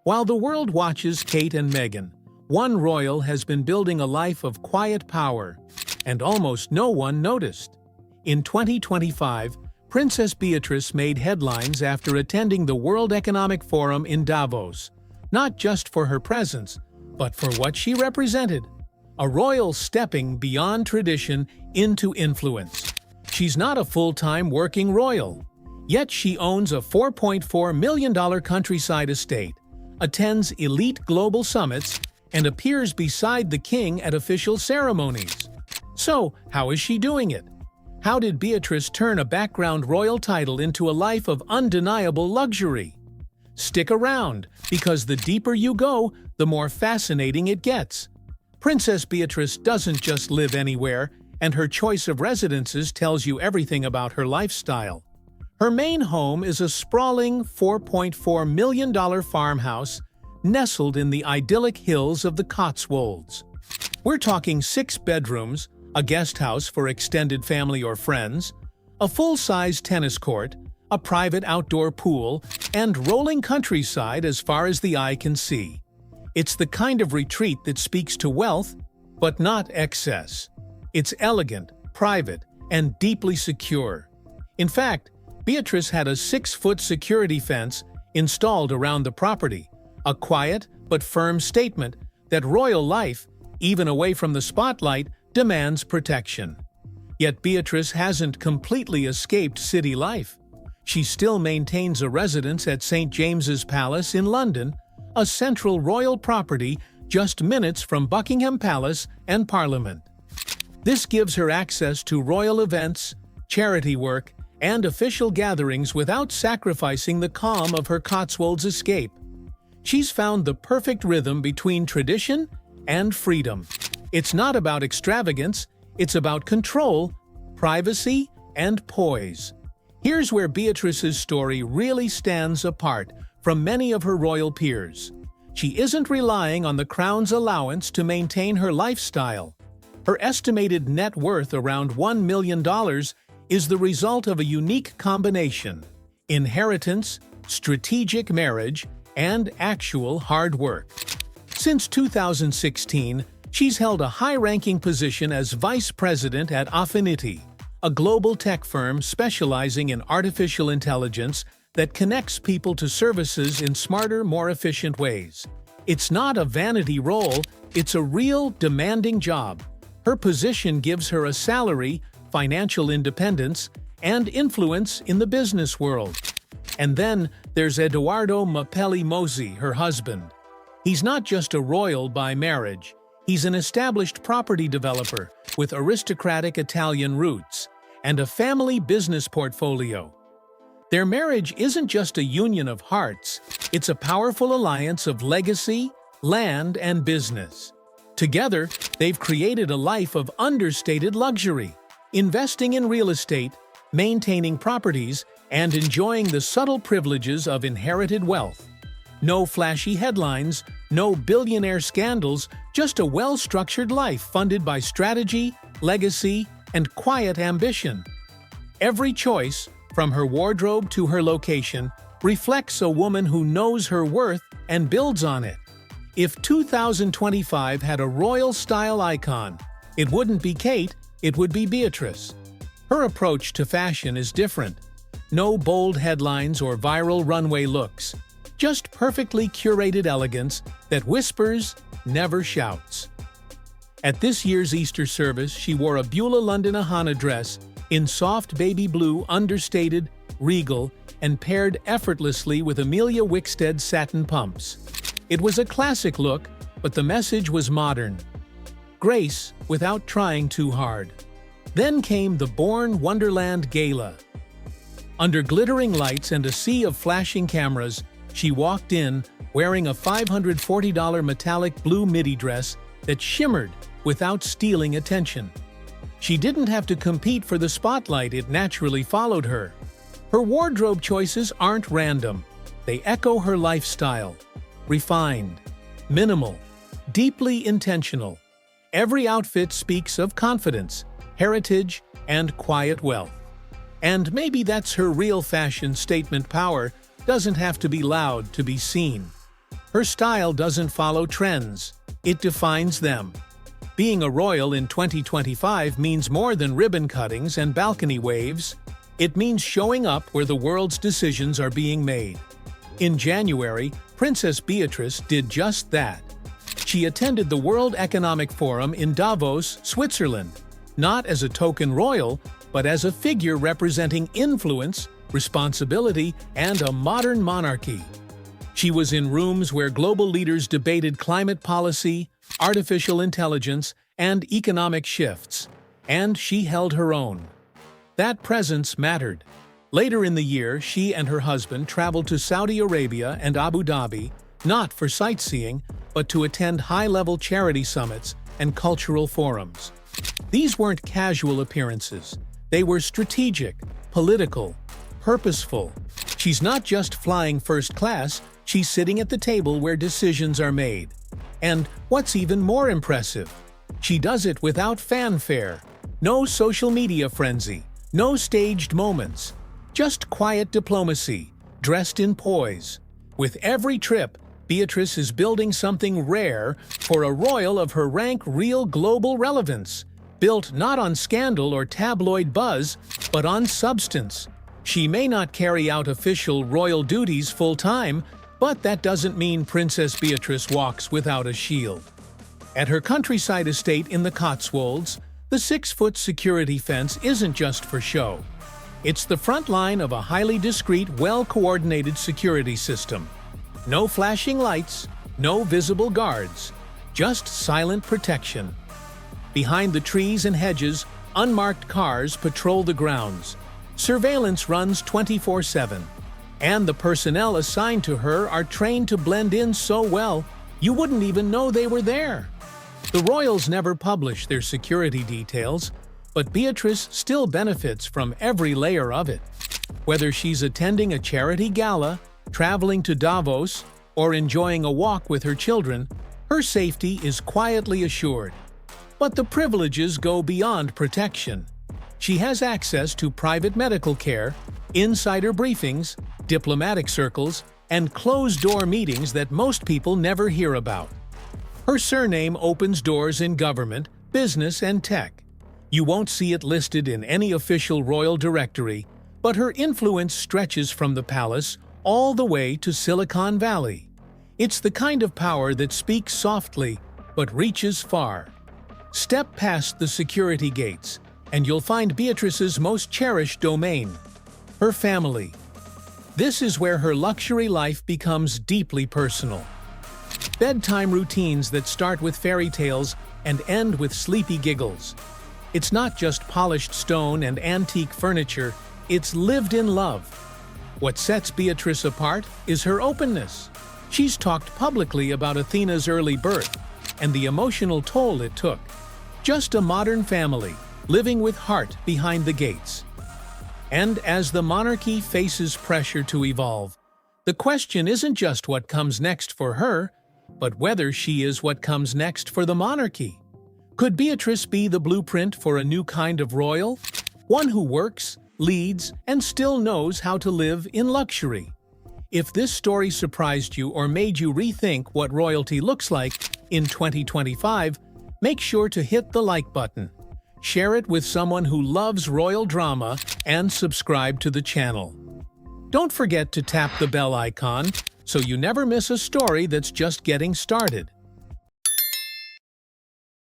While the world watches Kate and Meghan, one royal has been building a life of quiet power, and almost no one noticed. In 2025, Princess Beatrice made headlines after attending the World Economic Forum in Davos, not just for her presence, but for what she represented. A royal stepping beyond tradition into influence. She's not a full-time working royal, yet she owns a $4.4 million countryside estate, attends elite global summits, and appears beside the king at official ceremonies. So, how is she doing it? How did Beatrice turn a background royal title into a life of undeniable luxury? Stick around, because the deeper you go, the more fascinating it gets. Princess Beatrice doesn't just live anywhere, and her choice of residences tells you everything about her lifestyle. Her main home is a sprawling $4.4 million farmhouse nestled in the idyllic hills of the Cotswolds. We're talking 6 bedrooms, a guest house for extended family or friends, a full-size tennis court, a private outdoor pool, and rolling countryside as far as the eye can see. It's the kind of retreat that speaks to wealth, but not excess. It's elegant, private, and deeply secure. In fact, Beatrice had a 6-foot security fence installed around the property, a quiet but firm statement that royal life, even away from the spotlight, demands protection. Yet Beatrice hasn't completely escaped city life. She still maintains a residence at St. James's Palace in London, a central royal property just minutes from Buckingham Palace and Parliament. This gives her access to royal events, charity work, and official gatherings without sacrificing the calm of her Cotswolds escape. She's found the perfect rhythm between tradition and freedom. It's not about extravagance, it's about control, privacy, and poise. Here's where Beatrice's story really stands apart from many of her royal peers. She isn't relying on the crown's allowance to maintain her lifestyle. Her estimated net worth around $1 million is the result of a unique combination: inheritance, strategic marriage, and actual hard work. Since 2016, she's held a high-ranking position as vice president at Affinity, a global tech firm specializing in artificial intelligence that connects people to services in smarter, more efficient ways. It's not a vanity role, it's a real, demanding job. Her position gives her a salary, financial independence, and influence in the business world. And then there's Edoardo Mapelli Mozzi, her husband. He's not just a royal by marriage, he's an established property developer with aristocratic Italian roots and a family business portfolio. Their marriage isn't just a union of hearts, it's a powerful alliance of legacy, land, and business. Together, they've created a life of understated luxury, investing in real estate, maintaining properties, and enjoying the subtle privileges of inherited wealth. No flashy headlines, no billionaire scandals, just a well-structured life funded by strategy, legacy, and quiet ambition. Every choice, from her wardrobe to her location, reflects a woman who knows her worth and builds on it. If 2025 had a royal-style icon, it wouldn't be Kate, it would be Beatrice. Her approach to fashion is different. No bold headlines or viral runway looks, just perfectly curated elegance that whispers, never shouts. At this year's Easter service, she wore a Beulah London Ahana dress in soft baby blue, understated, regal, and paired effortlessly with Amelia Wickstead satin pumps. It was a classic look, but the message was modern. Grace without trying too hard. Then came the Born Wonderland Gala. Under glittering lights and a sea of flashing cameras, she walked in wearing a $540 metallic blue midi dress that shimmered without stealing attention. She didn't have to compete for the spotlight, it naturally followed her. Her wardrobe choices aren't random. They echo her lifestyle. Refined, minimal, deeply intentional. Every outfit speaks of confidence, heritage, and quiet wealth. And maybe that's her real fashion statement: power doesn't have to be loud to be seen. Her style doesn't follow trends, it defines them. Being a royal in 2025 means more than ribbon cuttings and balcony waves. It means showing up where the world's decisions are being made. In January, Princess Beatrice did just that. She attended the World Economic Forum in Davos, Switzerland, not as a token royal, but as a figure representing influence, responsibility, and a modern monarchy. She was in rooms where global leaders debated climate policy, artificial intelligence, and economic shifts, and she held her own. That presence mattered. Later in the year, she and her husband traveled to Saudi Arabia and Abu Dhabi, not for sightseeing, but to attend high-level charity summits and cultural forums. These weren't casual appearances. They were strategic, political, purposeful. She's not just flying first class, she's sitting at the table where decisions are made. And what's even more impressive, she does it without fanfare. No social media frenzy, no staged moments, just quiet diplomacy, dressed in poise. With every trip, Beatrice is building something rare for a royal of her rank, real global relevance, built not on scandal or tabloid buzz, but on substance. She may not carry out official royal duties full-time, but that doesn't mean Princess Beatrice walks without a shield. At her countryside estate in the Cotswolds, the 6-foot security fence isn't just for show. It's the front line of a highly discreet, well-coordinated security system. No flashing lights, no visible guards, just silent protection. Behind the trees and hedges, unmarked cars patrol the grounds. Surveillance runs 24/7. And the personnel assigned to her are trained to blend in so well, you wouldn't even know they were there. The royals never publish their security details, but Beatrice still benefits from every layer of it. Whether she's attending a charity gala, traveling to Davos, or enjoying a walk with her children, her safety is quietly assured. But the privileges go beyond protection. She has access to private medical care, insider briefings, diplomatic circles, and closed-door meetings that most people never hear about. Her surname opens doors in government, business, and tech. You won't see it listed in any official royal directory, but her influence stretches from the palace all the way to Silicon Valley. It's the kind of power that speaks softly, but reaches far. Step past the security gates, and you'll find Beatrice's most cherished domain, her family. This is where her luxury life becomes deeply personal. Bedtime routines that start with fairy tales and end with sleepy giggles. It's not just polished stone and antique furniture, it's lived-in love. What sets Beatrice apart is her openness. She's talked publicly about Athena's early birth and the emotional toll it took. Just a modern family, living with heart behind the gates. And as the monarchy faces pressure to evolve, the question isn't just what comes next for her, but whether she is what comes next for the monarchy. Could Beatrice be the blueprint for a new kind of royal? One who works, leads, and still knows how to live in luxury. If this story surprised you or made you rethink what royalty looks like in 2025, make sure to hit the like button. Share it with someone who loves royal drama and subscribe to the channel. Don't forget to tap the bell icon so you never miss a story that's just getting started.